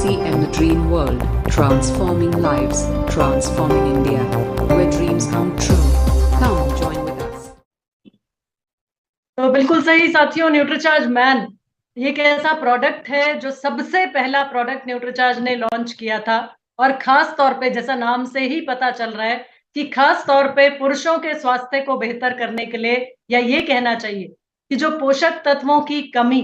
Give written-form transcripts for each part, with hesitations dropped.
TCM The Dream World, transforming lives, transforming India, where dreams come true. Come join with us. तो बिल्कुल सही साथियों, Nutricharge man ये एक ऐसा प्रोडक्ट है जो सबसे पहला प्रोडक्ट न्यूट्रीचार्ज ने लॉन्च किया था, और खास तौर पे जैसा नाम से ही पता चल रहा है कि खास तौर पे पुरुषों के स्वास्थ्य को बेहतर करने के लिए, या ये कहना चाहिए कि जो पोषक तत्वों की कमी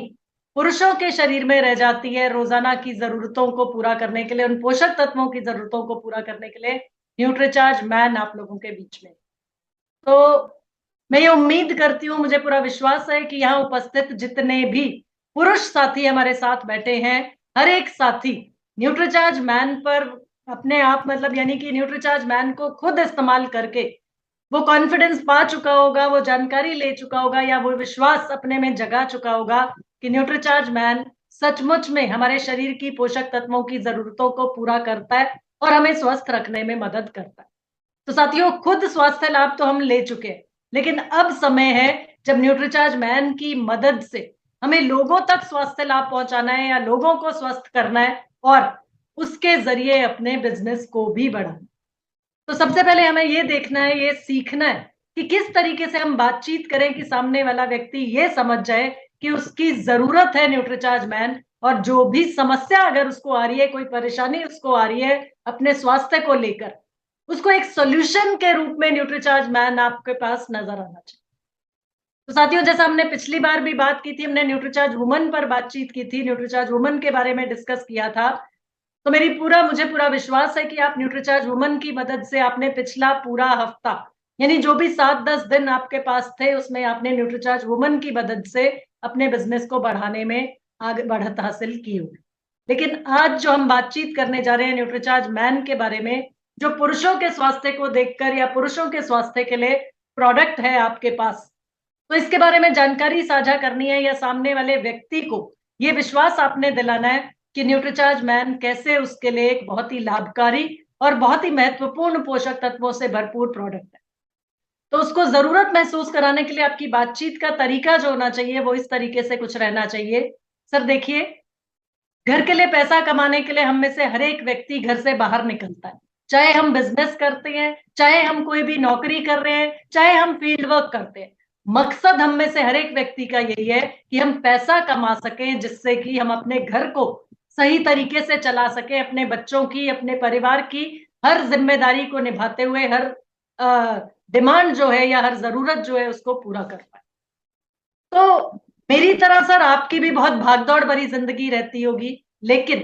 पुरुषों के शरीर में रह जाती है रोजाना की जरूरतों को पूरा करने के लिए, उन पोषक तत्वों की जरूरतों को पूरा करने के लिए न्यूट्रीचार्ज मैन आप लोगों के बीच में। तो मैं ये उम्मीद करती हूँ, मुझे पूरा विश्वास है कि यहाँ उपस्थित जितने भी पुरुष साथी हमारे साथ बैठे हैं, हर एक साथी न्यूट्रीचार्ज मैन पर अपने आप मतलब यानी कि न्यूट्रीचार्ज मैन को खुद इस्तेमाल करके वो कॉन्फिडेंस पा चुका होगा, वो जानकारी ले चुका होगा, या वो विश्वास अपने में जगा चुका होगा कि न्यूट्रीचार्ज मैन सचमुच में हमारे शरीर की पोषक तत्वों की जरूरतों को पूरा करता है और हमें स्वस्थ रखने में मदद करता है। तो साथियों, खुद स्वास्थ्य लाभ तो हम ले चुके हैं, लेकिन अब समय है जब न्यूट्रीचार्ज मैन की मदद से हमें लोगों तक स्वास्थ्य लाभ पहुंचाना है, या लोगों को स्वस्थ करना है और उसके जरिए अपने बिजनेस को भी बढ़ाना। तो सबसे पहले हमें ये देखना है, ये सीखना है कि किस तरीके से हम बातचीत करें कि सामने वाला व्यक्ति ये समझ जाए कि उसकी जरूरत है न्यूट्रीचार्ज मैन, और जो भी समस्या अगर उसको आ रही है, कोई परेशानी उसको आ रही है अपने स्वास्थ्य को लेकर, उसको एक सॉल्यूशन के रूप में न्यूट्रीचार्ज मैन आपके पास नजर आना चाहिए। तो साथियों, जैसा हमने पिछली बार भी बात की थी, हमने न्यूट्रीचार्ज वुमन पर बातचीत की थी, न्यूट्रीचार्ज वुमन के बारे में डिस्कस किया था। तो मुझे पूरा विश्वास है कि आप न्यूट्रीचार्ज वुमन की मदद से आपने पिछला पूरा हफ्ता यानी जो भी 7-10 दिन आपके पास थे, उसमें आपने न्यूट्रीचार्ज वुमन की मदद से अपने बिजनेस को बढ़ाने में आगे बढ़त हासिल की होगी। लेकिन आज जो हम बातचीत करने जा रहे हैं न्यूट्रीचार्ज मैन के बारे में, जो पुरुषों के स्वास्थ्य को देखकर या पुरुषों के स्वास्थ्य के लिए प्रोडक्ट है आपके पास, तो इसके बारे में जानकारी साझा करनी है, या सामने वाले व्यक्ति को ये विश्वास आपने दिलाना है कि न्यूट्रीचार्ज मैन कैसे उसके लिए एक बहुत ही लाभकारी और बहुत ही महत्वपूर्ण पोषक तत्वों से भरपूर प्रोडक्ट है। तो उसको जरूरत महसूस कराने के लिए आपकी बातचीत का तरीका जो होना चाहिए वो इस तरीके से कुछ रहना चाहिए। सर देखिए, घर के लिए पैसा कमाने के लिए हम में से हर एक व्यक्ति घर से बाहर निकलता है, चाहे हम बिजनेस करते हैं, चाहे हम कोई भी नौकरी कर रहे हैं, चाहे हम फील्ड वर्क करते हैं। मकसद हम में से हर एक व्यक्ति का यही है कि हम पैसा कमा सकें, जिससे कि हम अपने घर को सही तरीके से चला सके, अपने बच्चों की, अपने परिवार की हर जिम्मेदारी को निभाते हुए हर डिमांड जो है या हर जरूरत जो है उसको पूरा कर पाए। तो मेरी तरह सर आपकी भी बहुत भागदौड़ भरी जिंदगी रहती होगी, लेकिन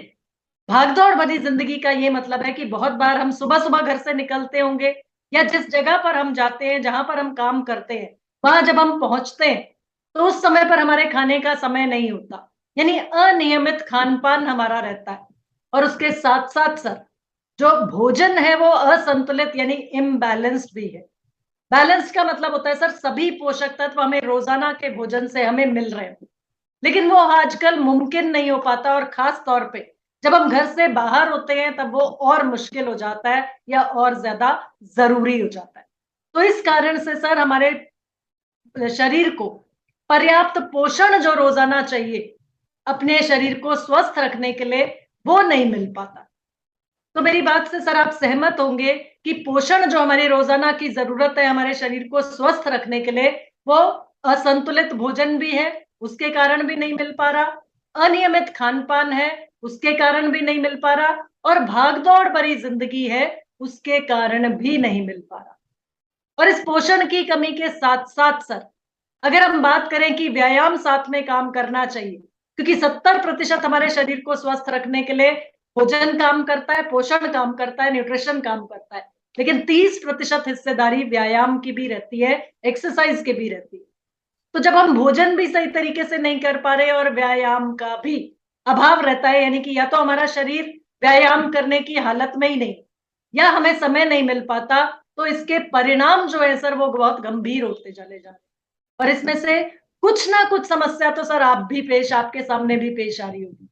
भागदौड़ भरी जिंदगी का ये मतलब है कि बहुत बार हम सुबह सुबह घर से निकलते होंगे, या जिस जगह पर हम जाते हैं, जहां पर हम काम करते हैं, वहां जब हम पहुंचते हैं तो उस समय पर हमारे खाने का समय नहीं होता, यानी अनियमित खान पान हमारा रहता है। और उसके साथ साथ सर जो भोजन है वो असंतुलित यानी इम्बैलेंस्ड भी है। बैलेंस का मतलब होता है सर सभी पोषक तत्व हमें रोजाना के भोजन से हमें मिल रहे हैं, लेकिन वो आजकल मुमकिन नहीं हो पाता, और खास तौर पे जब हम घर से बाहर होते हैं तब वो और मुश्किल हो जाता है या और ज्यादा जरूरी हो जाता है। तो इस कारण से सर हमारे शरीर को पर्याप्त पोषण जो रोजाना चाहिए अपने शरीर को स्वस्थ रखने के लिए, वो नहीं मिल पाता। तो मेरी बात से सर आप सहमत होंगे कि पोषण जो हमारी रोजाना की जरूरत है हमारे शरीर को स्वस्थ रखने के लिए, वो असंतुलित भोजन भी है, उसके कारण भी नहीं मिल पा रहा, अनियमित खान पान है, उसके कारण भी नहीं मिल पा रहा, और भागदौड़ भरी जिंदगी है, उसके कारण भी नहीं मिल पा रहा। और इस पोषण की कमी के साथ साथ सर अगर हम बात करें कि व्यायाम साथ में काम करना चाहिए, क्योंकि 70% हमारे शरीर को स्वस्थ रखने के लिए भोजन काम करता है, पोषण काम करता है, न्यूट्रिशन काम करता है, लेकिन 30% हिस्सेदारी व्यायाम की भी रहती है, एक्सरसाइज की भी रहती है। तो जब हम भोजन भी सही तरीके से नहीं कर पा रहे और व्यायाम का भी अभाव रहता है, यानी कि या तो हमारा शरीर व्यायाम करने की हालत में ही नहीं, या हमें समय नहीं मिल पाता, तो इसके परिणाम जो है सर वो बहुत गंभीर होते चले जा रहे हैं। और इसमें से कुछ ना कुछ समस्या तो सर आपके सामने भी पेश आ रही होगी।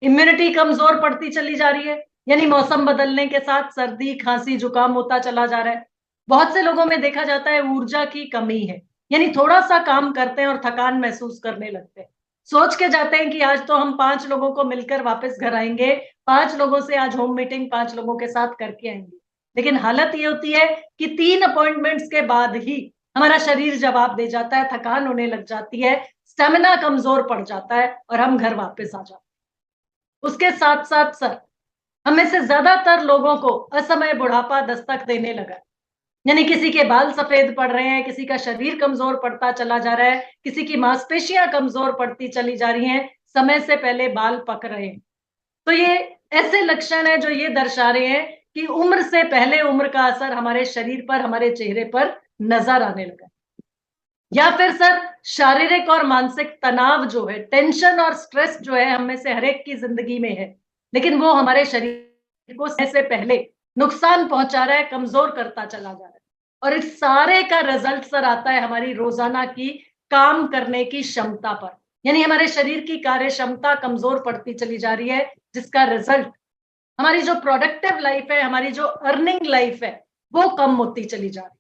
इम्यूनिटी कमजोर पड़ती चली जा रही है, यानी मौसम बदलने के साथ सर्दी खांसी जुकाम होता चला जा रहा है। बहुत से लोगों में देखा जाता है ऊर्जा की कमी है, यानी थोड़ा सा काम करते हैं और थकान महसूस करने लगते हैं, सोच के जाते हैं कि आज तो हम 5 लोगों को मिलकर वापस घर आएंगे 5 लोगों से आज होम मीटिंग 5 लोगों के साथ करके आएंगे, लेकिन हालत ये होती है कि 3 अपॉइंटमेंट्स के बाद ही हमारा शरीर जवाब दे जाता है, थकान होने लग जाती है, स्टेमिना कमजोर पड़ जाता है और हम घर वापस आ जाते हैं। उसके साथ साथ सर, हमें से ज्यादातर लोगों को असमय बुढ़ापा दस्तक देने लगा, यानी किसी के बाल सफेद पड़ रहे हैं, किसी का शरीर कमजोर पड़ता चला जा रहा है, किसी की मांसपेशियां कमजोर पड़ती चली जा रही हैं, समय से पहले बाल पक रहे हैं। तो ये ऐसे लक्षण है जो ये दर्शा रहे हैं कि उम्र से पहले उम्र का असर हमारे शरीर पर, हमारे चेहरे पर नजर आने लगा। या फिर सर, शारीरिक और मानसिक तनाव जो है, टेंशन और स्ट्रेस जो है, हम में से हर एक की जिंदगी में है, लेकिन वो हमारे शरीर को समय से पहले नुकसान पहुंचा रहा है, कमजोर करता चला जा रहा है। और इस सारे का रिजल्ट सर आता है हमारी रोजाना की काम करने की क्षमता पर, यानी हमारे शरीर की कार्य क्षमता कमजोर पड़ती चली जा रही है, जिसका रिजल्ट हमारी जो प्रोडक्टिव लाइफ है, हमारी जो अर्निंग लाइफ है, वो कम होती चली जा रही है।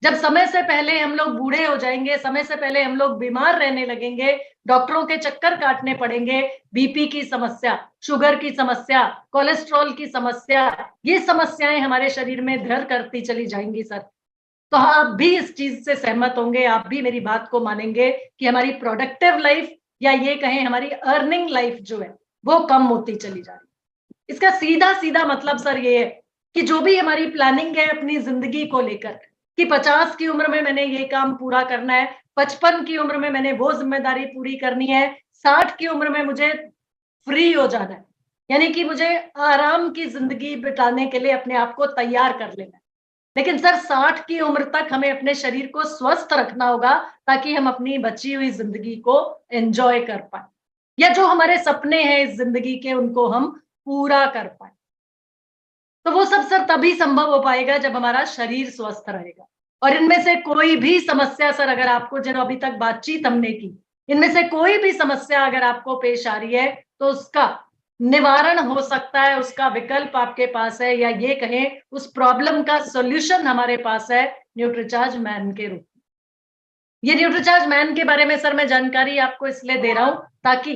जब समय से पहले हम लोग बूढ़े हो जाएंगे, समय से पहले हम लोग बीमार रहने लगेंगे, डॉक्टरों के चक्कर काटने पड़ेंगे, बीपी की समस्या, शुगर की समस्या, कोलेस्ट्रॉल की समस्या, ये समस्याएं हमारे शरीर में घर करती चली जाएंगी सर। तो आप भी इस चीज से सहमत होंगे, आप भी मेरी बात को मानेंगे कि हमारी प्रोडक्टिव लाइफ या ये कहें हमारी अर्निंग लाइफ जो है वो कम होती चली जा रही है। इसका सीधा सीधा मतलब सर ये है कि जो भी हमारी प्लानिंग है अपनी जिंदगी को लेकर, कि 50 की उम्र में मैंने ये काम पूरा करना है, 55 की उम्र में मैंने वो जिम्मेदारी पूरी करनी है, 60 की उम्र में मुझे फ्री हो जाना है, यानी कि मुझे आराम की जिंदगी बिताने के लिए अपने आप को तैयार कर लेना है। लेकिन सर, 60 की उम्र तक हमें अपने शरीर को स्वस्थ रखना होगा, ताकि हम अपनी बची हुई जिंदगी को एंजॉय कर पाए, या जो हमारे सपने हैं इस जिंदगी के उनको हम पूरा कर पाए। तो वो सब सर तभी संभव हो पाएगा जब हमारा शरीर स्वस्थ रहेगा। और इनमें से कोई भी समस्या सर, अगर आपको, जो अभी तक बातचीत हमने की, इनमें से कोई भी समस्या अगर आपको पेश आ रही है, तो उसका निवारण हो सकता है, उसका विकल्प आपके पास है, या ये कहें उस प्रॉब्लम का सॉल्यूशन हमारे पास है न्यूट्रीचार्ज मैन के रूप में। ये न्यूट्रीचार्ज मैन के बारे में सर मैं जानकारी आपको इसलिए दे रहा हूं ताकि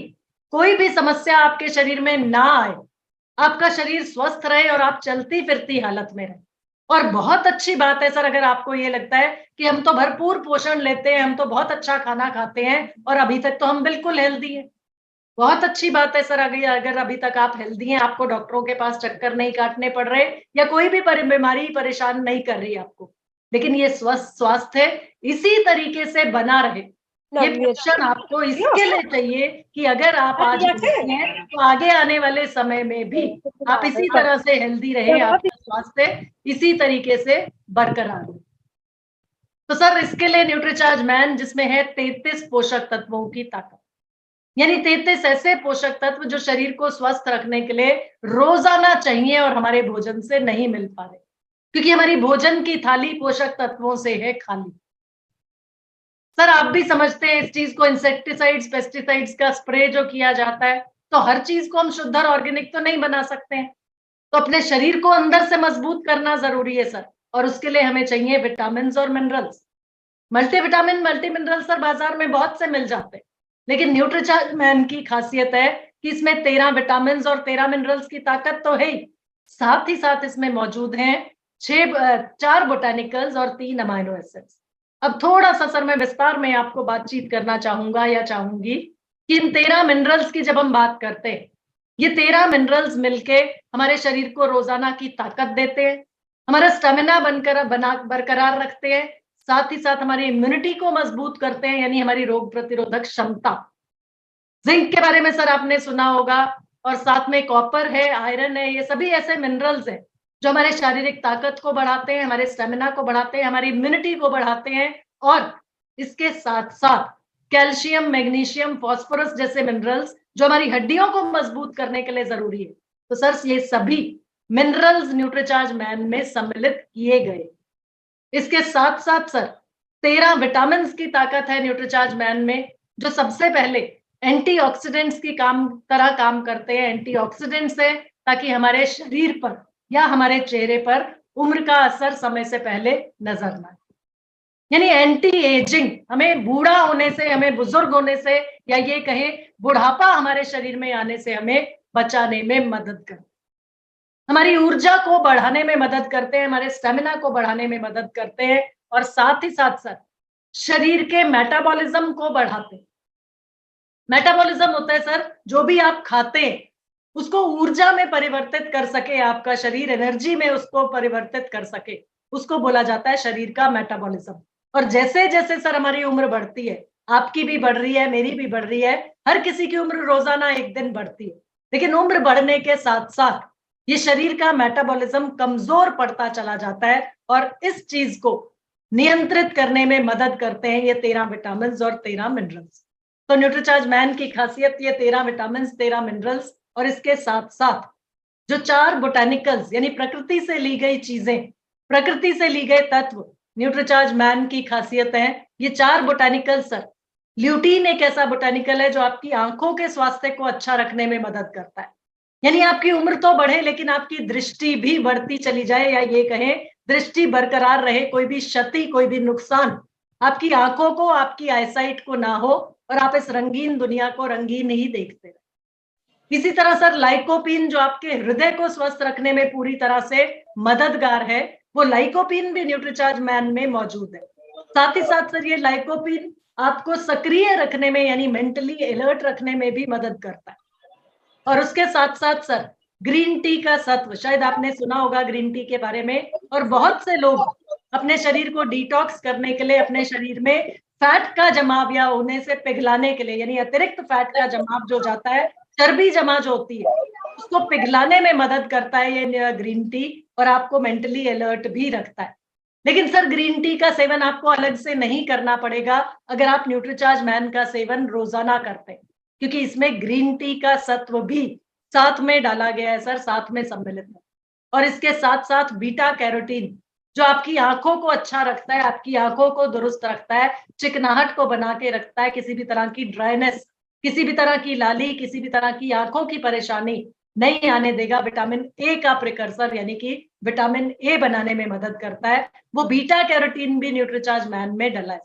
कोई भी समस्या आपके शरीर में ना आए, आपका शरीर स्वस्थ रहे और आप चलती फिरती हालत में रहे। और बहुत अच्छी बात है सर, अगर आपको ये लगता है कि हम तो भरपूर पोषण लेते हैं, हम तो बहुत अच्छा खाना खाते हैं और अभी तक तो हम बिल्कुल हेल्दी हैं, बहुत अच्छी बात है सर। अगर अभी तक आप हेल्दी हैं, आपको डॉक्टरों के पास चक्कर नहीं काटने पड़ रहे, या कोई भी बीमारी परेशान नहीं कर रही आपको, लेकिन ये स्वस्थ स्वास्थ्य इसी तरीके से बना रहे, ये पोषण आपको इसके लिए चाहिए कि अगर आप आज हेल्दी हैं तो आगे आने वाले समय में भी आप इसी तरह से हेल्दी रहे, आपका स्वास्थ्य इसी तरीके से बरकरार रहे। तो सर इसके लिए न्यूट्रीचार्ज मैन, जिसमें है 33 पोषक तत्वों की ताकत, यानी 33 ऐसे पोषक तत्व जो शरीर को स्वस्थ रखने के लिए रोजाना चाहिए और हमारे भोजन से नहीं मिल पा रहे, क्योंकि हमारी भोजन की थाली पोषक तत्वों से है खाली। सर आप भी समझते हैं इस चीज को, इंसेक्टिसाइड्स, पेस्टिसाइड्स का स्प्रे जो किया जाता है, तो हर चीज को हम शुद्ध और ऑर्गेनिक तो नहीं बना सकते हैं, तो अपने शरीर को अंदर से मजबूत करना जरूरी है सर। और उसके लिए हमें चाहिए विटामिन और minerals, multivitamin, multi mineral sir बाजार में बहुत से मिल जाते हैं, लेकिन न्यूट्रीचार्ज मैन की खासियत है कि इसमें 13 विटामिन और 13 मिनरल्स की ताकत तो है ही, साथ ही साथ इसमें मौजूद हैं 4 बोटानिकल्स और 3 अमाइनो एसिड्स। अब थोड़ा सा सर मैं विस्तार में आपको बातचीत करना चाहूंगा या चाहूंगी कि इन 13 मिनरल्स की जब हम बात करते हैं, ये 13 मिनरल्स मिलके हमारे शरीर को रोजाना की ताकत देते हैं, हमारा स्टेमिना बरकरार रखते हैं, साथ ही साथ हमारी इम्यूनिटी को मजबूत करते हैं, यानी हमारी रोग प्रतिरोधक क्षमता। जिंक के बारे में सर आपने सुना होगा, और साथ में कॉपर है, आयरन है, ये सभी ऐसे मिनरल्स हैं जो हमारे शारीरिक ताकत को बढ़ाते हैं, हमारे स्टेमिना को बढ़ाते हैं, हमारी इम्यूनिटी को बढ़ाते हैं। और इसके साथ साथ कैल्शियम, मैग्नीशियम, फास्फोरस जैसे मिनरल्स जो हमारी हड्डियों को मजबूत करने के लिए जरूरी है। तो सर ये सभी मिनरल्स न्यूट्रीचार्ज मैन में सम्मिलित किए गए। इसके साथ साथ सर 13 विटामिन की ताकत है न्यूट्रीचार्ज मैन में, जो सबसे पहले एंटीऑक्सीडेंट्स की तरह काम करते हैं। एंटीऑक्सीडेंट्स है ताकि हमारे शरीर पर या हमारे चेहरे पर उम्र का असर समय से पहले नजर ना आए, यानी एंटी एजिंग, हमें बूढ़ा होने से, हमें बुजुर्ग होने से, या ये कहें बुढ़ापा हमारे शरीर में आने से हमें बचाने में मदद करते हैं, हमारी ऊर्जा को बढ़ाने में मदद करते हैं, हमारे स्टेमिना को बढ़ाने में मदद करते हैं और साथ ही साथ सर शरीर के मेटाबॉलिज्म को बढ़ाते हैं। मेटाबॉलिज्म होता है सर जो भी आप खाते हैं उसको ऊर्जा में परिवर्तित कर सके, आपका शरीर एनर्जी में उसको परिवर्तित कर सके, उसको बोला जाता है शरीर का मेटाबॉलिज्म। और जैसे जैसे सर हमारी उम्र बढ़ती है, आपकी भी बढ़ रही है, मेरी भी बढ़ रही है, हर किसी की उम्र रोजाना एक दिन बढ़ती है, लेकिन उम्र बढ़ने के साथ साथ ये शरीर का मेटाबॉलिज्म कमजोर पड़ता चला जाता है और इस चीज को नियंत्रित करने में मदद करते हैं ये 13 विटामिन और 13 मिनरल्स। तो न्यूट्रीचार्ज मैन की खासियत ये 13 विटामिन, 13 मिनरल्स और इसके साथ साथ जो 4 बोटानिकल्स यानी प्रकृति से ली गई चीजें, प्रकृति से ली गए तत्व न्यूट्रीचार्ज मैन की खासियत है। ये 4 बोटानिकल सर, ल्यूटीन एक ऐसा बोटानिकल है जो आपकी आंखों के स्वास्थ्य को अच्छा रखने में मदद करता है, यानी आपकी उम्र तो बढ़े लेकिन आपकी दृष्टि भी बढ़ती चली जाए, या ये कहें दृष्टि बरकरार रहे, कोई भी क्षति, कोई भी नुकसान आपकी आंखों को, आपकी आईसाइट को ना हो और आप इस रंगीन दुनिया को रंगीन ही देखते रहे। इसी तरह सर लाइकोपीन जो आपके हृदय को स्वस्थ रखने में पूरी तरह से मददगार है, वो लाइकोपीन भी न्यूट्रीचार्ज मैन में मौजूद है। साथ ही साथ सर ये लाइकोपीन आपको सक्रिय रखने में यानी मेंटली अलर्ट रखने में भी मदद करता है। और उसके साथ साथ सर ग्रीन टी का सत्व, शायद आपने सुना होगा ग्रीन टी के बारे में, और बहुत से लोग अपने शरीर को डिटॉक्स करने के लिए, अपने शरीर में फैट का जमाव या होने से पिघलाने के लिए, यानी अतिरिक्त फैट का जमाव जो जाता है, चर्बी जमा जो होती है, उसको पिघलाने में मदद करता है ये ग्रीन टी और आपको मेंटली अलर्ट भी रखता है। लेकिन सर ग्रीन टी का सेवन आपको अलग से नहीं करना पड़ेगा अगर आप न्यूट्रीचार्ज मैन का सेवन रोजाना करते हैं, क्योंकि इसमें ग्रीन टी का सत्व भी साथ में डाला गया है सर, साथ में सम्मिलित है। और इसके साथ साथ बीटा कैरोटीन जो आपकी आंखों को अच्छा रखता है, आपकी आंखों को दुरुस्त रखता है, चिकनाहट को बना के रखता है, किसी भी तरह की ड्राइनेस, किसी भी तरह की लाली, किसी भी तरह की आंखों की परेशानी नहीं आने देगा। विटामिन ए का प्रिकर्सर यानी कि विटामिन ए बनाने में मदद करता है, वो बीटा कैरोटीन भी न्यूट्रीचार्ज मैन में डला है।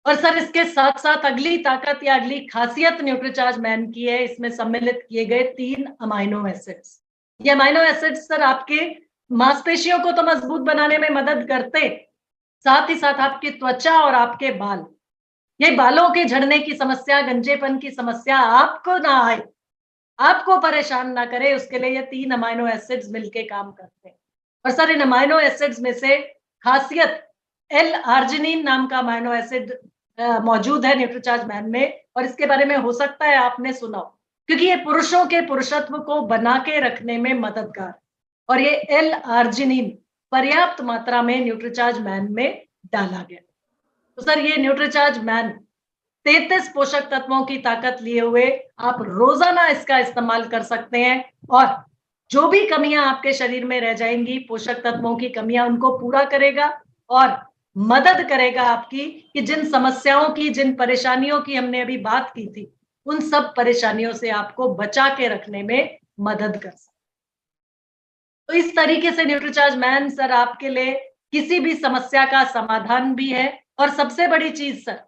और सर इसके साथ साथ अगली ताकत या अगली खासियत न्यूट्रीचार्ज मैन की है, इसमें सम्मिलित किए गए 3 अमाइनो एसिड्स। ये अमाइनो एसिड्स सर आपके मांसपेशियों को तो मजबूत बनाने में मदद करते, साथ ही साथ आपकी त्वचा और आपके बाल, ये बालों के झड़ने की समस्या, गंजेपन की समस्या आपको ना आए, आपको परेशान ना करे, उसके लिए ये 3 अमाइनो एसिड्स मिलके काम करते हैं। और सर इन अमाइनो एसिड्स में से खासियत एल आर्जिनिन नाम का अमाइनो एसिड मौजूद है न्यूट्रीचार्ज मैन में, और इसके बारे में हो सकता है आपने सुना हो, क्योंकि ये पुरुषों के पुरुषत्व को बना के रखने में मददगार, और ये एल आर्जिनिन पर्याप्त मात्रा में न्यूट्रीचार्ज मैन में डाला गया। तो सर ये न्यूट्रीचार्ज मैन 33 पोषक तत्वों की ताकत लिए हुए आप रोजाना इसका इस्तेमाल कर सकते हैं, और जो भी कमियां आपके शरीर में रह जाएंगी, पोषक तत्वों की कमियां, उनको पूरा करेगा और मदद करेगा आपकी कि जिन समस्याओं की, जिन परेशानियों की हमने अभी बात की थी, उन सब परेशानियों से आपको बचा के रखने में मदद कर सकते। तो इस तरीके से न्यूट्रीचार्ज मैन सर आपके लिए किसी भी समस्या का समाधान भी है, और सबसे बड़ी चीज सर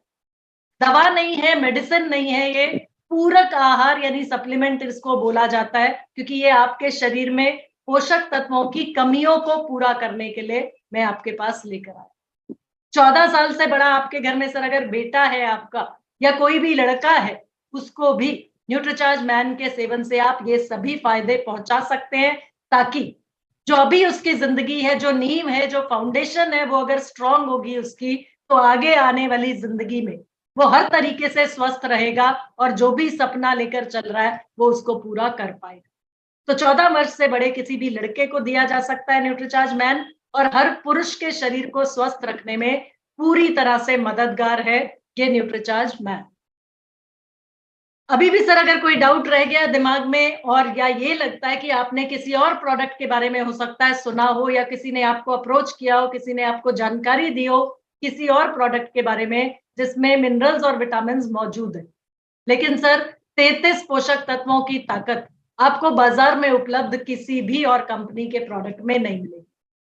दवा नहीं है, मेडिसिन नहीं है, ये पूरक आहार यानी सप्लीमेंट इसको बोला जाता है, क्योंकि ये आपके शरीर में पोषक तत्वों की कमियों को पूरा करने के लिए मैं आपके पास लेकर आया। 14 साल से बड़ा आपके घर में सर अगर बेटा है आपका या कोई भी लड़का है, उसको भी न्यूट्रीचार्ज मैन के सेवन से आप ये सभी फायदे पहुंचा सकते हैं, ताकि जो अभी उसकी जिंदगी है, जो नींव है, जो फाउंडेशन है, वो अगर स्ट्रांग होगी उसकी, तो आगे आने वाली जिंदगी में वो हर तरीके से स्वस्थ रहेगा और जो भी सपना लेकर चल रहा है वो उसको पूरा कर पाएगा। तो 14 वर्ष से बड़े किसी भी लड़के को दिया जा सकता है न्यूट्रीचार्ज मैन, और हर पुरुष के शरीर को स्वस्थ रखने में पूरी तरह से मददगार है ये न्यूट्रीचार्ज मैन। अभी भी सर अगर कोई डाउट रह गया दिमाग में, और या ये लगता है कि आपने किसी और प्रोडक्ट के बारे में हो सकता है सुना हो, या किसी ने आपको अप्रोच किया हो, किसी ने आपको जानकारी दी हो किसी और प्रोडक्ट के बारे में जिसमें मिनरल्स और विटामिन मौजूद है, लेकिन सर 33 पोषक तत्वों की ताकत आपको बाजार में उपलब्ध किसी भी और कंपनी के प्रोडक्ट में नहीं मिलेगी।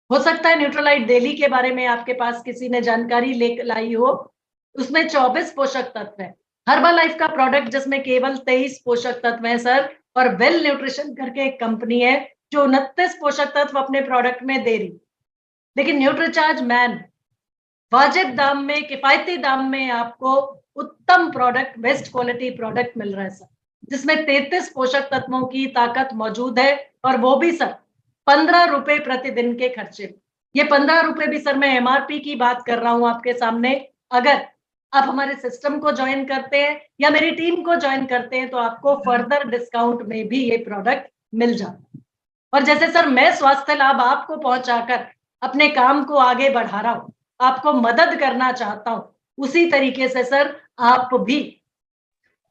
हो सकता है न्यूट्रोलाइट डेली के बारे में आपके पास किसी ने जानकारी ले लाई हो, उसमें 24 पोषक तत्व है, हर्बल लाइफ का प्रोडक्ट जिसमें केवल 23 पोषक तत्व हैं सर, और वेल न्यूट्रिशन करके एक कंपनी है जो 29 पोषक तत्व अपने प्रोडक्ट में दे रही। लेकिन न्यूट्रीचार्ज मैन वाजिब दाम में, किफायती दाम में आपको उत्तम प्रोडक्ट, बेस्ट क्वालिटी प्रोडक्ट मिल रहा है सर, जिसमें 33 पोषक तत्वों की ताकत मौजूद है, और वो भी सर 15 रुपए प्रतिदिन के खर्चे। ये 15 रुपए भी सर मैं एमआरपी की बात कर रहा हूं आपके सामने। अगर आप हमारे सिस्टम को ज्वाइन करते हैं या मेरी टीम को ज्वाइन करते हैं तो आपको फर्दर डिस्काउंट में भी ये प्रोडक्ट मिल जाता है। और जैसे सर मैं स्वास्थ्य लाभ आपको पहुंचाकर अपने काम को आगे बढ़ा रहा हूं, आपको मदद करना चाहता हूं, उसी तरीके से सर आप भी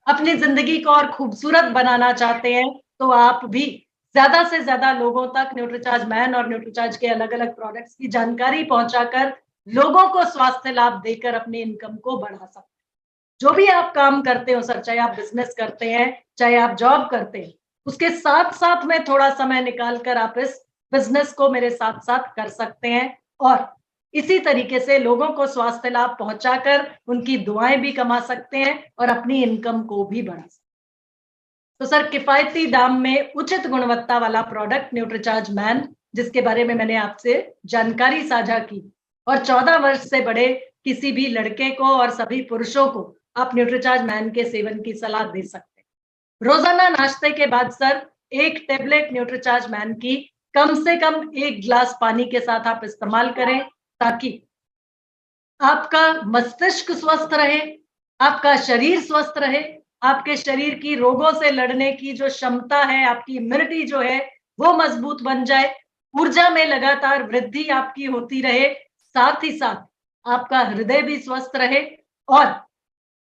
अपनी जिंदगी को और खूबसूरत बनाना चाहते हैं तो आप भी ज्यादा से ज्यादा लोगों तक न्यूट्रीचार्ज मैन और न्यूट्रीचार्ज के अलग अलग प्रोडक्ट्स की जानकारी पहुंचाकर लोगों को स्वास्थ्य लाभ देकर अपनी इनकम को बढ़ा सकते हैं। जो भी आप काम करते हो सर, चाहे आप बिजनेस करते हैं, चाहे आप जॉब करते हैं, उसके साथ साथ में थोड़ा समय निकाल कर आप इस बिजनेस को मेरे साथ साथ कर सकते हैं, और इसी तरीके से लोगों को स्वास्थ्य लाभ पहुंचाकर उनकी दुआएं भी कमा सकते हैं और अपनी इनकम को भी बढ़ा सकते हैं। तो सर किफायती दाम में उचित गुणवत्ता वाला प्रोडक्ट न्यूट्रीचार्ज मैन, जिसके बारे में मैंने आपसे जानकारी साझा की, और 14 वर्ष से बड़े किसी भी लड़के को और सभी पुरुषों को आप न्यूट्रीचार्ज मैन के सेवन की सलाह दे सकते हैं। रोजाना नाश्ते के बाद सर एक टेबलेट न्यूट्रीचार्ज मैन की कम से कम 1 गिलास पानी के साथ आप इस्तेमाल करें, ताकि आपका मस्तिष्क स्वस्थ रहे, आपका शरीर स्वस्थ रहे, आपके शरीर की रोगों से लड़ने की जो क्षमता है, आपकी इम्यूनिटी जो है वो मजबूत बन जाए, ऊर्जा में लगातार वृद्धि आपकी होती रहे, साथ ही साथ आपका हृदय भी स्वस्थ रहे, और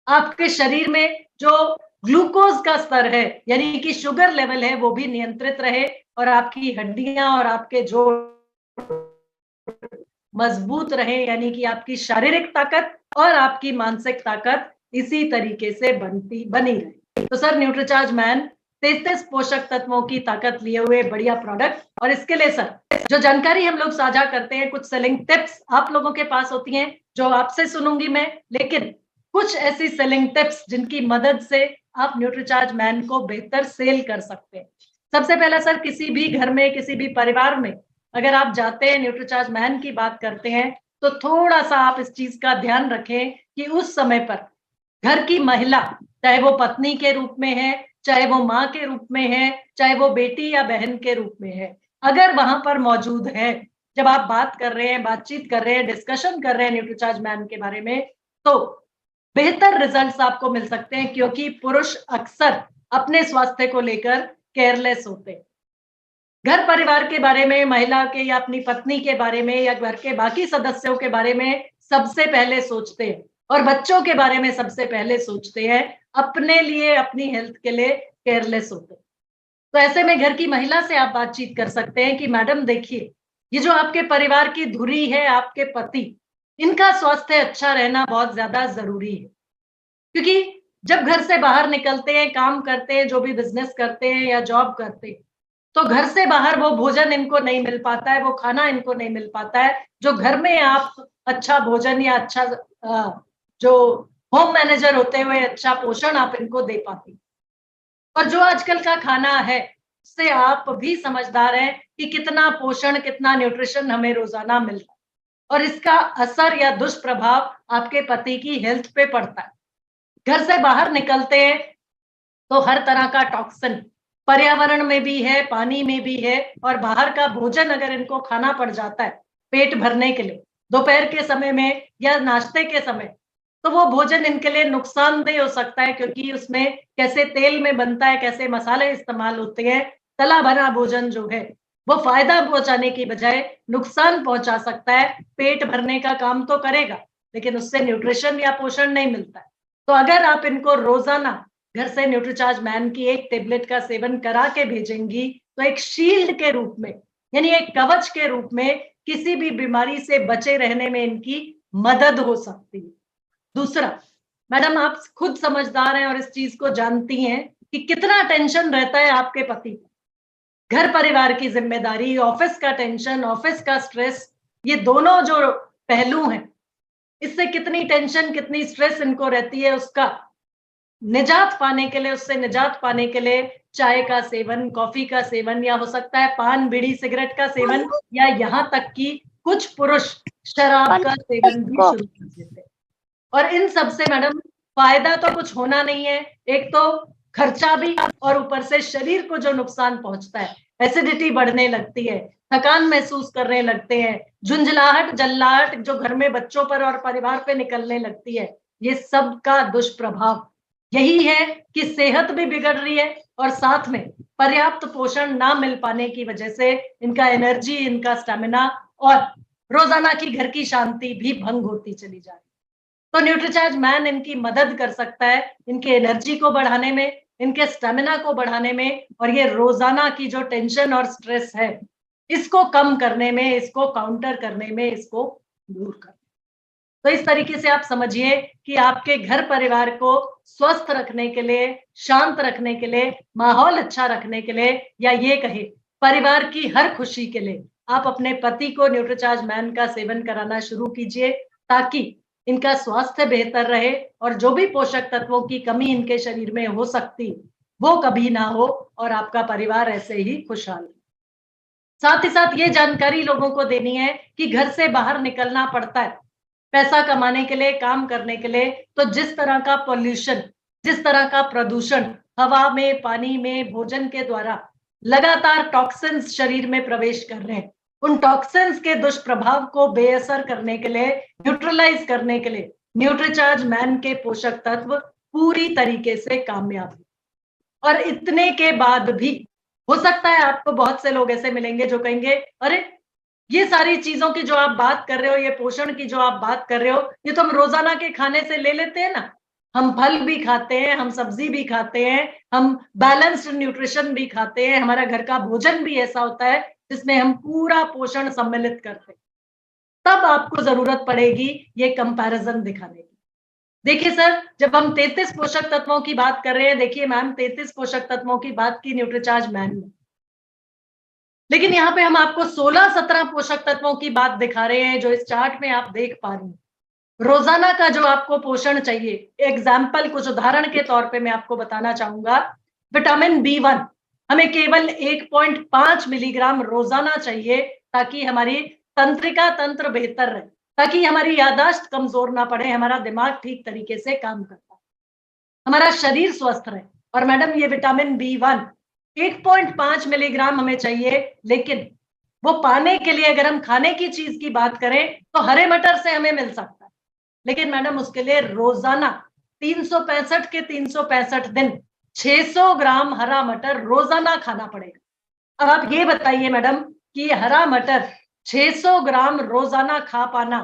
आपके शरीर में जो ग्लूकोज का स्तर है यानी कि शुगर लेवल है वो भी नियंत्रित रहे, और आपकी हड्डियां और आपके जोड़ मजबूत रहे, यानी कि आपकी शारीरिक ताकत और आपकी मानसिक ताकत इसी तरीके से बनी रहे। तो सर न्यूट्रीचार्ज मैन 33 पोषक तत्वों की ताकत लिए हुए बढ़िया प्रोडक्ट, और इसके लिए सर जो जानकारी हम लोग साझा करते हैं, कुछ सेलिंग टिप्स आप लोगों के पास होती हैं जो आपसे सुनूंगी मैं, लेकिन कुछ ऐसी सेलिंग टिप्स जिनकी मदद से आप न्यूट्रीचार्ज मैन को बेहतर सेल कर सकते हैं। सबसे पहला सर, किसी भी घर में, किसी भी परिवार में अगर आप जाते हैं, न्यूट्रीचार्ज मैन की बात करते हैं, तो थोड़ा सा आप इस चीज का ध्यान रखें कि उस समय पर घर की महिला, चाहे वो पत्नी के रूप में है, चाहे वो माँ के रूप में है, चाहे वो बेटी या बहन के रूप में है, अगर वहां पर मौजूद है, जब आप बात कर रहे हैं, बातचीत कर रहे हैं, डिस्कशन कर रहे हैं न्यूट्रीचार्ज मैन के बारे में, तो बेहतर रिजल्ट्स आपको मिल सकते हैं, क्योंकि पुरुष अक्सर अपने स्वास्थ्य को लेकर केयरलेस होते हैं। घर परिवार के बारे में, महिला के या अपनी पत्नी के बारे में या घर के बाकी सदस्यों के बारे में सबसे पहले सोचते हैं, और बच्चों के बारे में सबसे पहले सोचते हैं, अपने लिए, अपनी हेल्थ के लिए केयरलेस होते हैं। तो ऐसे में घर की महिला से आप बातचीत कर सकते हैं कि मैडम देखिए, ये जो आपके परिवार की धुरी है, आपके पति, इनका स्वास्थ्य अच्छा रहना बहुत ज्यादा जरूरी है, क्योंकि जब घर से बाहर निकलते हैं, काम करते हैं, जो भी बिजनेस करते हैं या जॉब करते हैं, तो घर से बाहर वो भोजन इनको नहीं मिल पाता है, वो खाना इनको नहीं मिल पाता है जो घर में आप अच्छा भोजन या अच्छा जो होम मैनेजर होते हुए अच्छा पोषण आप इनको दे पाते। और जो आजकल का खाना है उससे आप भी समझदार हैं कि कितना पोषण, कितना न्यूट्रिशन हमें रोजाना मिल रहा है, और इसका असर या दुष्प्रभाव आपके पति की हेल्थ पे पड़ता है। घर से बाहर निकलते हैं तो हर तरह का टॉक्सिन पर्यावरण में भी है, पानी में भी है, और बाहर का भोजन अगर इनको खाना पड़ जाता है पेट भरने के लिए दोपहर के समय में या नाश्ते के समय, तो वो भोजन इनके लिए नुकसानदेह हो सकता है, क्योंकि उसमें कैसे तेल में बनता है, कैसे मसाले इस्तेमाल होते हैं। तला भरा भोजन जो है वो फायदा पहुंचाने की बजाय नुकसान पहुंचा सकता है। पेट भरने का काम तो करेगा, लेकिन उससे न्यूट्रिशन या पोषण नहीं मिलता है। तो अगर आप इनको रोजाना घर से न्यूट्रीचार्ज मैन की एक टेबलेट का सेवन करा के भेजेंगी, तो एक शील्ड के रूप में, यानी एक कवच के रूप में किसी भी बीमारी से बचे रहने में इनकी मदद हो सकती है। दूसरा, मैडम आप खुद समझदार हैं और इस चीज को जानती हैं कि कितना टेंशन रहता है आपके पति को। घर परिवार की जिम्मेदारी, ऑफिस का टेंशन, ऑफिस का स्ट्रेस, ये दोनों जो पहलू हैं, इससे कितनी टेंशन, कितनी स्ट्रेस इनको रहती है, उसका निजात पाने के लिए, उससे निजात पाने के लिए चाय का सेवन, कॉफी का सेवन, या हो सकता है पान, बीड़ी, सिगरेट का सेवन, या यहाँ तक कि कुछ पुरुष शराब का सेवन भी शुरू कर देते हैं। और इन सब से मैडम फायदा तो कुछ होना नहीं है, एक तो खर्चा भी, और ऊपर से शरीर को जो नुकसान पहुंचता है, एसिडिटी बढ़ने लगती है, थकान महसूस करने लगते हैं, झुंझलाहट, जल्लाहट जो घर में बच्चों पर और परिवार पे निकलने लगती है, ये सब का दुष्प्रभाव यही है कि सेहत भी बिगड़ रही है, और साथ में पर्याप्त पोषण ना मिल पाने की वजह से इनका एनर्जी, इनका स्टेमिना और रोजाना की घर की शांति भी भंग होती चली जा रही है। तो न्यूट्रीचार्ज मैन इनकी मदद कर सकता है, इनके एनर्जी को बढ़ाने में, इनके स्टेमिना को बढ़ाने में, और ये रोजाना की जो टेंशन और स्ट्रेस है इसको कम करने में, इसको काउंटर करने में, इसको दूर करने। तो इस तरीके से आप समझिए कि आपके घर परिवार को स्वस्थ रखने के लिए, शांत रखने के लिए, माहौल अच्छा रखने के लिए, या ये कहे परिवार की हर खुशी के लिए आप अपने पति को न्यूट्रीचार्ज मैन का सेवन कराना शुरू कीजिए, ताकि इनका स्वास्थ्य बेहतर रहे और जो भी पोषक तत्वों की कमी इनके शरीर में हो सकती वो कभी ना हो, और आपका परिवार ऐसे ही खुशहाल। साथ ही साथ ये जानकारी लोगों को देनी है कि घर से बाहर निकलना पड़ता है पैसा कमाने के लिए, काम करने के लिए, तो जिस तरह का पॉल्यूशन, जिस तरह का प्रदूषण हवा में, पानी में, भोजन के द्वारा लगातार टॉक्सिन्स शरीर में प्रवेश कर रहे हैं, उन टॉक्सिन्स के दुष्प्रभाव को बेअसर करने के लिए, न्यूट्रलाइज करने के लिए न्यूट्रीचार्ज मैन के पोषक तत्व पूरी तरीके से कामयाब है। और इतने के बाद भी हो सकता है आपको बहुत से लोग ऐसे मिलेंगे जो कहेंगे, अरे ये सारी चीजों की जो आप बात कर रहे हो, ये पोषण की जो आप बात कर रहे हो, ये तो हम रोजाना के खाने से ले लेते हैं ना। हम फल भी खाते हैं, हम सब्जी भी खाते हैं, हम बैलेंस्ड न्यूट्रिशन भी खाते हैं, हमारा घर का भोजन भी ऐसा होता है जिसमें हम पूरा पोषण सम्मिलित करते हैं। तब आपको जरूरत पड़ेगी ये कंपैरिजन दिखाने की। देखिए सर, जब हम 33 पोषक तत्वों की बात कर रहे हैं, देखिए मैम 33 पोषक तत्वों की बात की न्यूट्रीचार्ज मैन ने, लेकिन यहाँ पे हम आपको 16-17 पोषक तत्वों की बात दिखा रहे हैं जो इस चार्ट में आप देख पा रहे हैं। रोजाना का जो आपको पोषण चाहिए, एग्जाम्पल कुछ उदाहरण के तौर पे मैं आपको बताना चाहूंगा। विटामिन B1 हमें केवल 1.5 मिलीग्राम रोजाना चाहिए, ताकि हमारी तंत्रिका तंत्र बेहतर रहे, ताकि हमारी याददाश्त कमजोर ना पड़े, हमारा दिमाग ठीक तरीके से काम करता है, हमारा शरीर स्वस्थ रहे। और मैडम ये विटामिन B1 1.5 मिलीग्राम हमें चाहिए, लेकिन वो पाने के लिए अगर हम खाने की चीज की बात करें तो हरे मटर से हमें मिल सकता है, लेकिन मैडम उसके लिए रोजाना 365 के 365 दिन 600 ग्राम हरा मटर रोजाना खाना पड़ेगा। अब आप ये बताइए मैडम कि हरा मटर 600 ग्राम रोजाना खा पाना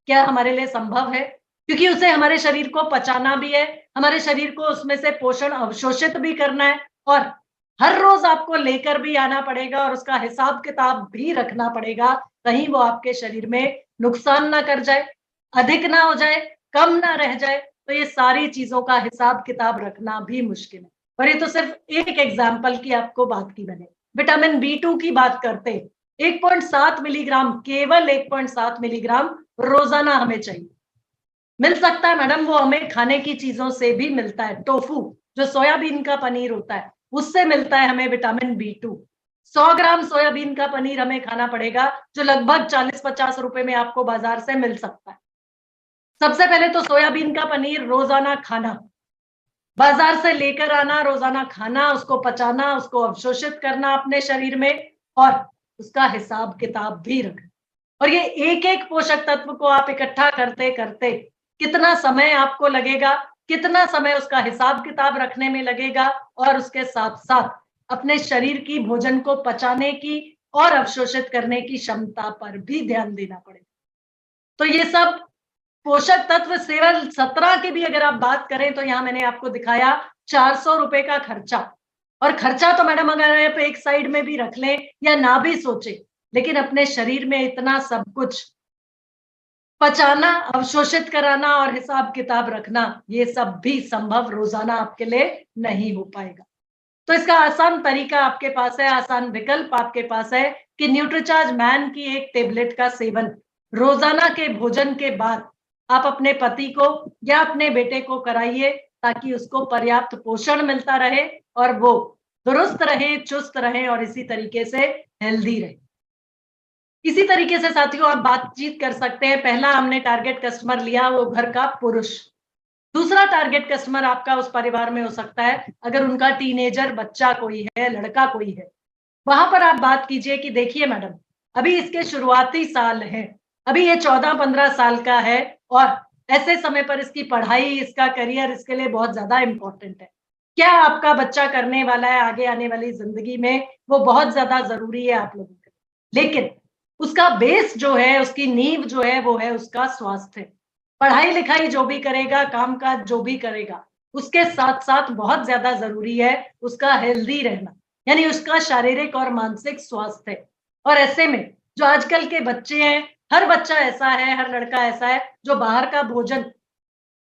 क्या हमारे लिए संभव है? क्योंकि उसे हमारे शरीर को पचाना भी है, हमारे शरीर को उसमें से पोषण अवशोषित भी करना है, और हर रोज आपको लेकर भी आना पड़ेगा, और उसका हिसाब किताब भी रखना पड़ेगा, कहीं वो आपके शरीर में नुकसान ना कर जाए, अधिक ना हो जाए, कम ना रह जाए। तो ये सारी चीजों का हिसाब किताब रखना भी मुश्किल है। और ये तो सिर्फ एक एग्जाम्पल की आपको बात की मैंने। विटामिन B2 की बात करते 1.7 मिलीग्राम, केवल 1.7 मिलीग्राम रोजाना हमें चाहिए। मिल सकता है मैडम, वो हमें खाने की चीजों से भी मिलता है। टोफू जो सोयाबीन का पनीर होता है उससे मिलता है हमें विटामिन B2। 100 ग्राम सोयाबीन का पनीर हमें खाना पड़ेगा, जो लगभग 40-50 रुपए में आपको बाजार से मिल सकता है। सबसे पहले तो सोयाबीन का पनीर रोजाना खाना, बाजार से लेकर आना, रोजाना खाना, उसको पचाना, उसको अवशोषित करना अपने शरीर में, और उसका हिसाब किताब भी रखना। और ये एक एक पोषक तत्व को आप इकट्ठा करते करते कितना समय आपको लगेगा, कितना समय उसका हिसाब किताब रखने में लगेगा, और उसके साथ साथ अपने शरीर की भोजन को पचाने की और अवशोषित करने की क्षमता पर भी ध्यान देना पड़ेगा। तो ये सब पोषक तत्व केवल 17 की भी अगर आप बात करें तो यहाँ मैंने आपको दिखाया 400 रुपए का खर्चा। और खर्चा तो मैडम अगर आप एक साइड में भी रख लें या ना भी सोचे, लेकिन अपने शरीर में इतना सब कुछ पचाना, अवशोषित कराना और हिसाब किताब रखना, ये सब भी संभव रोजाना आपके लिए नहीं हो पाएगा। तो इसका आसान तरीका आपके पास है, आसान विकल्प आपके पास है कि न्यूट्रीचार्ज मैन की एक टेबलेट का सेवन रोजाना के भोजन के बाद आप अपने पति को या अपने बेटे को कराइए। ताकि उसको पर्याप्त पोषण मिलता रहे और वो दुरुस्त रहे, चुस्त रहे और इसी तरीके से हेल्दी रहे। इसी तरीके से साथियों आप बातचीत कर सकते हैं। पहला हमने टारगेट कस्टमर लिया, वो घर का पुरुष। दूसरा टारगेट कस्टमर आपका उस परिवार में हो सकता है अगर उनका टीनेजर बच्चा कोई है, लड़का कोई है, वहां पर आप बात कीजिए कि देखिए मैडम, अभी इसके शुरुआती साल हैं, अभी ये 14-15 साल का है और ऐसे समय पर इसकी पढ़ाई, इसका करियर इसके लिए बहुत ज्यादा इंपॉर्टेंट है। क्या आपका बच्चा करने वाला है आगे आने वाली जिंदगी में, वो बहुत ज्यादा जरूरी है आप लोगों के लिए। लेकिन उसका बेस जो है, उसकी नींव जो है, वो है उसका स्वास्थ्य। पढ़ाई लिखाई जो भी करेगा, काम काज जो भी करेगा, उसके साथ साथ बहुत ज्यादा जरूरी है उसका हेल्दी रहना, यानी उसका शारीरिक और मानसिक स्वास्थ्य। और ऐसे में जो आजकल के बच्चे हैं, हर बच्चा ऐसा है, हर लड़का ऐसा है जो बाहर का भोजन,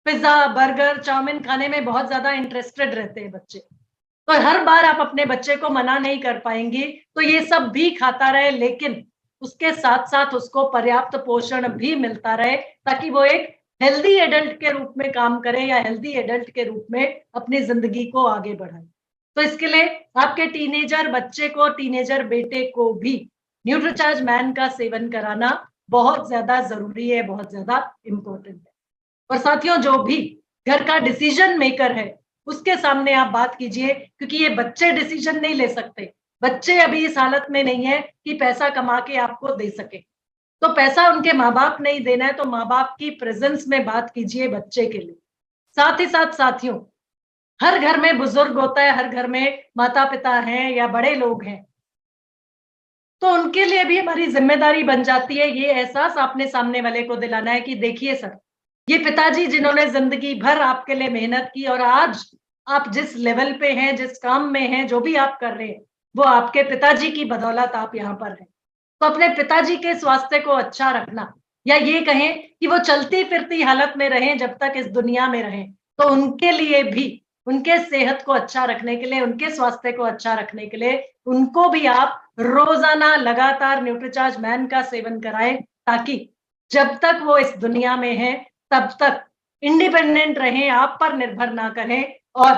पिज्जा, बर्गर, चाउमीन खाने में बहुत ज्यादा इंटरेस्टेड रहते हैं बच्चे। तो हर बार आप अपने बच्चे को मना नहीं कर पाएंगी, तो ये सब भी खाता रहे, लेकिन उसके साथ साथ उसको पर्याप्त पोषण भी मिलता रहे, ताकि वो एक हेल्दी एडल्ट के रूप में काम करे या हेल्दी एडल्ट के रूप में अपनी जिंदगी को आगे बढ़ाए। तो इसके लिए आपके टीनेजर बच्चे को, टीनेजर बेटे को भी न्यूट्रीचार्ज मैन का सेवन कराना बहुत ज्यादा जरूरी है, बहुत ज्यादा इंपॉर्टेंट है। और साथियों जो भी घर का डिसीजन मेकर है, उसके सामने आप बात कीजिए, क्योंकि ये बच्चे डिसीजन नहीं ले सकते। बच्चे अभी इस हालत में नहीं है कि पैसा कमा के आपको दे सके। तो पैसा उनके माँ बाप नहीं देना है, तो माँ बाप की प्रेजेंस में बात कीजिए बच्चे के लिए। साथ ही साथ साथियों, हर घर में बुजुर्ग होता है, हर घर में माता पिता हैं या बड़े लोग हैं, तो उनके लिए भी हमारी जिम्मेदारी बन जाती है ये एहसास आपने सामने वाले को दिलाना है कि देखिए सर, ये पिताजी जिन्होंने जिंदगी भर आपके लिए मेहनत की और आज आप जिस लेवल पे हैं, जिस काम में हैं, जो भी आप कर रहे हैं, वो आपके पिताजी की बदौलत आप यहाँ पर हैं। तो अपने पिताजी के स्वास्थ्य को अच्छा रखना, या ये कहें कि वो चलती फिरती हालत में रहें जब तक इस दुनिया में रहें, तो उनके लिए भी, उनके सेहत को अच्छा रखने के लिए, उनके स्वास्थ्य को अच्छा रखने के लिए, उनको भी आप रोजाना लगातार न्यूट्रीचार्ज मैन का सेवन कराएं, ताकि जब तक वो इस दुनिया में है तब तक इंडिपेंडेंट रहें, आप पर निर्भर ना करें, और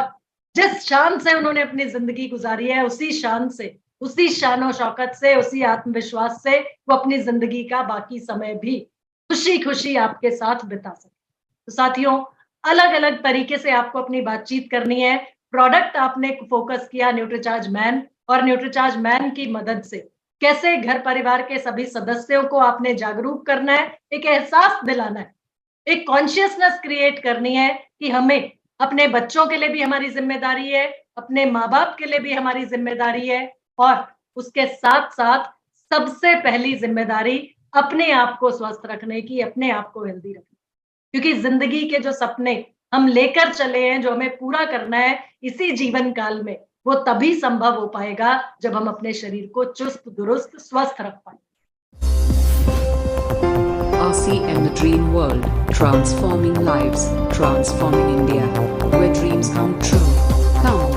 जिस शान से उन्होंने अपनी जिंदगी गुजारी है, उसी शान से, उसी शान शौकत से, उसी आत्मविश्वास से वो अपनी जिंदगी का बाकी समय भी खुशी खुशी आपके साथ बिता सके। तो साथियों, अलग अलग तरीके से आपको अपनी बातचीत करनी है। प्रोडक्ट आपने फोकस किया न्यूट्रीचार्ज मैन, और न्यूट्रीचार्ज मैन की मदद से कैसे घर परिवार के सभी सदस्यों को आपने जागरूक करना है, एक एहसास दिलाना है, एक कॉन्शियसनेस क्रिएट करनी है कि हमें अपने बच्चों के लिए भी हमारी जिम्मेदारी है, अपने माँ बाप के लिए भी हमारी जिम्मेदारी है, और उसके साथ साथ सबसे पहली जिम्मेदारी अपने आप को स्वस्थ रखने की, अपने आप को हेल्दी रखने, क्योंकि जिंदगी के जो सपने हम लेकर चले हैं, जो हमें पूरा करना है इसी जीवन काल में, वो तभी संभव हो पाएगा जब हम अपने शरीर को चुस्त दुरुस्त स्वस्थ रख पाए। RCM The Dream World, transforming lives, transforming India, where dreams come true. Come